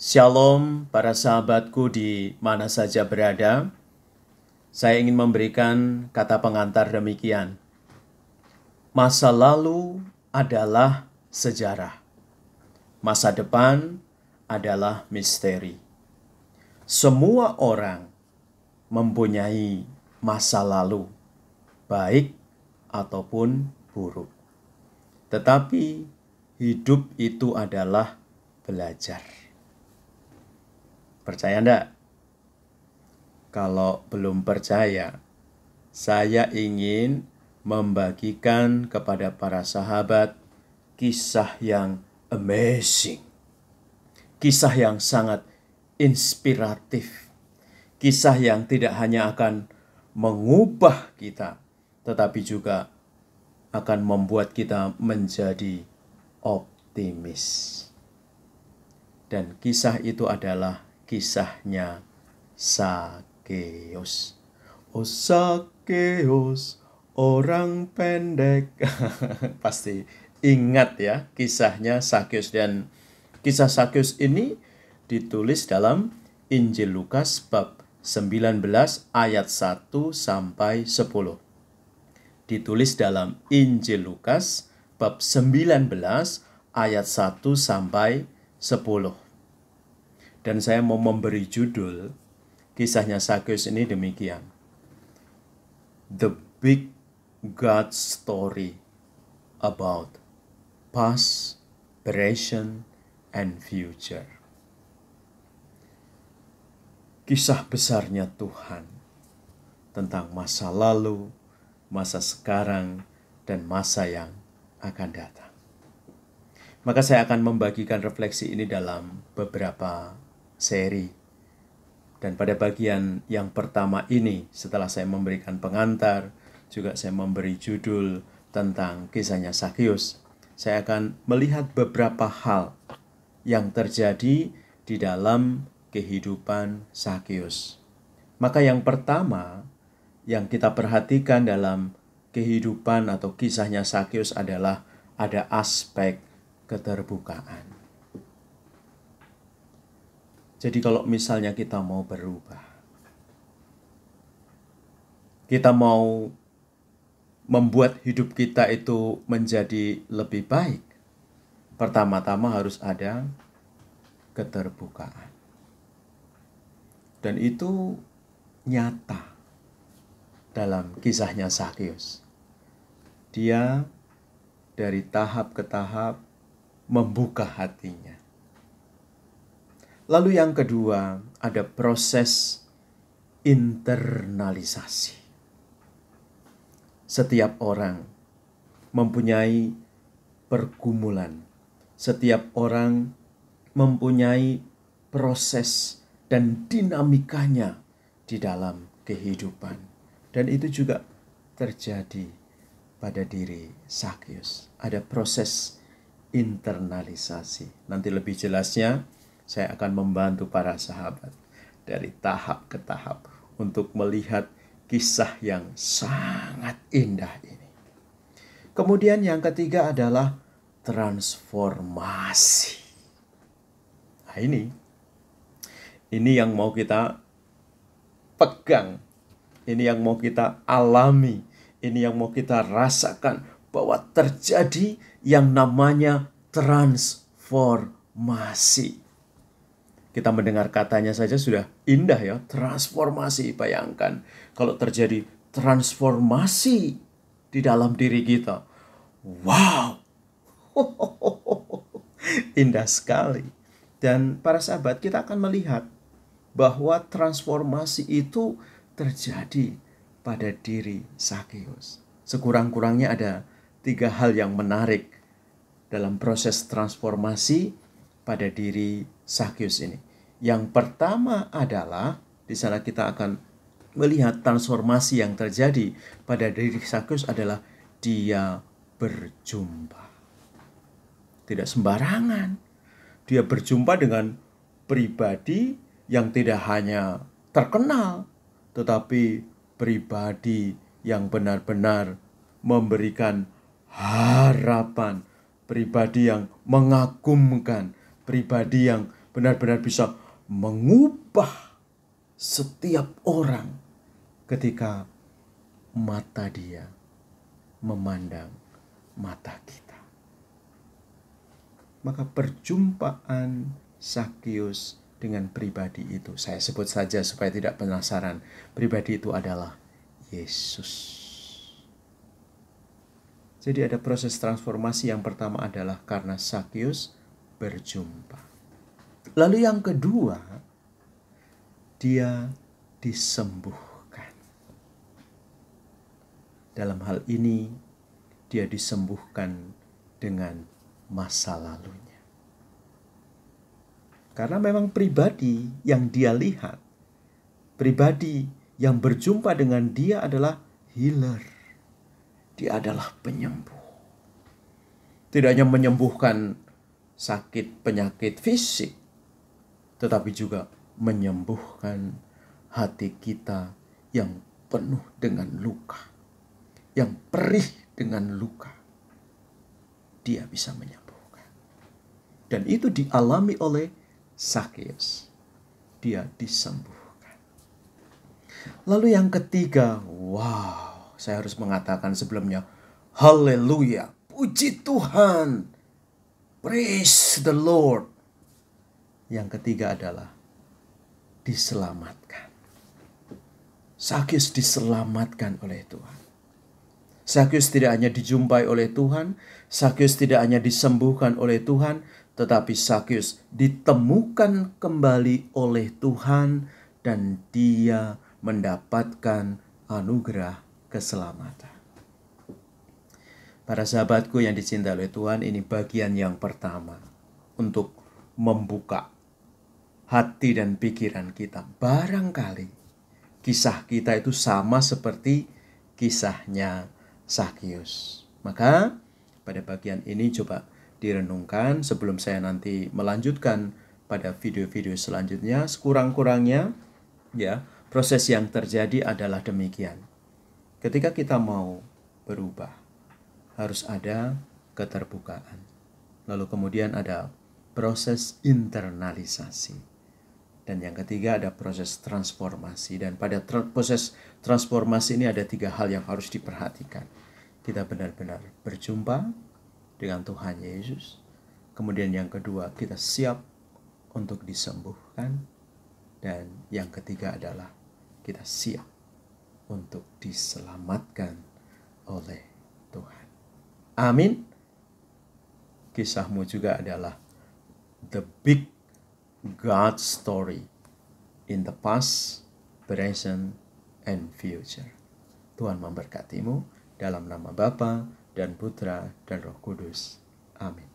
Shalom para sahabatku di mana saja berada. Saya ingin memberikan kata pengantar demikian. Masa lalu adalah sejarah. Masa depan adalah misteri. Semua orang mempunyai masa lalu, baik ataupun buruk. Tetapi hidup itu adalah belajar. Percaya enggak? Kalau belum percaya, saya ingin membagikan kepada para sahabat kisah yang amazing. Kisah yang sangat inspiratif. Kisah yang tidak hanya akan mengubah kita, tetapi juga akan membuat kita menjadi optimis. Dan kisah itu adalah kisahnya Sakeus. Oh Sakeus, orang pendek. Pasti ingat ya kisahnya Sakeus. Dan kisah Sakeus ini ditulis dalam Injil Lukas bab 19 ayat 1 sampai 10. Ditulis dalam Injil Lukas bab 19 ayat 1 sampai 10. Dan saya mau memberi judul kisahnya Sakeus ini demikian. The Big God Story about Past, Present, and Future. Kisah besarnya Tuhan tentang masa lalu, masa sekarang, dan masa yang akan datang. Maka saya akan membagikan refleksi ini dalam beberapa seri. Dan pada bagian yang pertama ini, setelah saya memberikan pengantar, juga saya memberi judul tentang kisahnya Sakeus, saya akan melihat beberapa hal yang terjadi di dalam kehidupan Sakeus. Maka yang pertama yang kita perhatikan dalam kehidupan atau kisahnya Sakeus adalah ada aspek keterbukaan. Jadi kalau misalnya kita mau berubah, kita mau membuat hidup kita itu menjadi lebih baik, pertama-tama harus ada keterbukaan. Dan itu nyata dalam kisahnya Sakeus. Dia dari tahap ke tahap membuka hatinya. Lalu yang kedua, ada proses internalisasi. Setiap orang mempunyai pergumulan. Setiap orang mempunyai proses dan dinamikanya di dalam kehidupan. Dan itu juga terjadi pada diri Sakeus. Ada proses internalisasi. Nanti lebih jelasnya saya akan membantu para sahabat dari tahap ke tahap untuk melihat kisah yang sangat indah ini. Kemudian yang ketiga adalah transformasi. Nah ini yang mau kita pegang, ini yang mau kita alami, ini yang mau kita rasakan bahwa terjadi yang namanya transformasi. Kita mendengar katanya saja sudah indah ya, transformasi. Bayangkan kalau terjadi transformasi di dalam diri kita. Wow, indah sekali. Dan para sahabat, kita akan melihat bahwa transformasi itu terjadi pada diri Sakeus. Sekurang-kurangnya ada 3 hal yang menarik dalam proses transformasi pada diri Sakeus ini. Yang pertama adalah di sana kita akan melihat transformasi yang terjadi pada diri Sakeus adalah dia berjumpa. Tidak sembarangan. Dia berjumpa dengan pribadi yang tidak hanya terkenal, tetapi pribadi yang benar-benar memberikan harapan, pribadi yang mengagumkan, pribadi yang benar-benar bisa mengubah setiap orang ketika mata dia memandang mata kita. Maka perjumpaan Zakheus dengan pribadi itu, saya sebut saja supaya tidak penasaran, pribadi itu adalah Yesus. Jadi ada proses transformasi. Yang pertama adalah karena Zakheus berjumpa. Lalu yang kedua, dia disembuhkan. Dalam hal ini, dia disembuhkan dengan masa lalunya. Karena memang pribadi yang dia lihat, pribadi yang berjumpa dengan dia adalah healer. Dia adalah penyembuh. Tidak hanya menyembuhkan sakit penyakit fisik, tetapi juga menyembuhkan hati kita yang penuh dengan luka, yang perih dengan luka. Dia bisa menyembuhkan. Dan itu dialami oleh Zakheus. Dia disembuhkan. Lalu yang ketiga, wow, saya harus mengatakan sebelumnya, haleluya, puji Tuhan, praise the Lord. Yang ketiga adalah diselamatkan. Zakheus diselamatkan oleh Tuhan. Zakheus tidak hanya dijumpai oleh Tuhan, Zakheus tidak hanya disembuhkan oleh Tuhan, tetapi Zakheus ditemukan kembali oleh Tuhan dan dia mendapatkan anugerah keselamatan. Para sahabatku yang dicintai oleh Tuhan, ini bagian yang pertama untuk membuka hati dan pikiran kita. Barangkali kisah kita itu sama seperti kisahnya Zakheus. Maka pada bagian ini coba direnungkan sebelum saya nanti melanjutkan pada video-video selanjutnya. Sekurang-kurangnya ya, proses yang terjadi adalah demikian. Ketika kita mau berubah, harus ada keterbukaan. Lalu kemudian ada proses internalisasi. Dan yang ketiga ada proses transformasi. Dan pada proses transformasi ini ada 3 hal yang harus diperhatikan. Kita benar-benar berjumpa dengan Tuhan Yesus. Kemudian yang kedua, kita siap untuk disembuhkan. Dan yang ketiga adalah kita siap untuk diselamatkan oleh Tuhan. Amin. Kisahmu juga adalah the big God story in the past, present, and future. Tuhan memberkatimu dalam nama Bapa dan Putra dan Roh Kudus. Amin.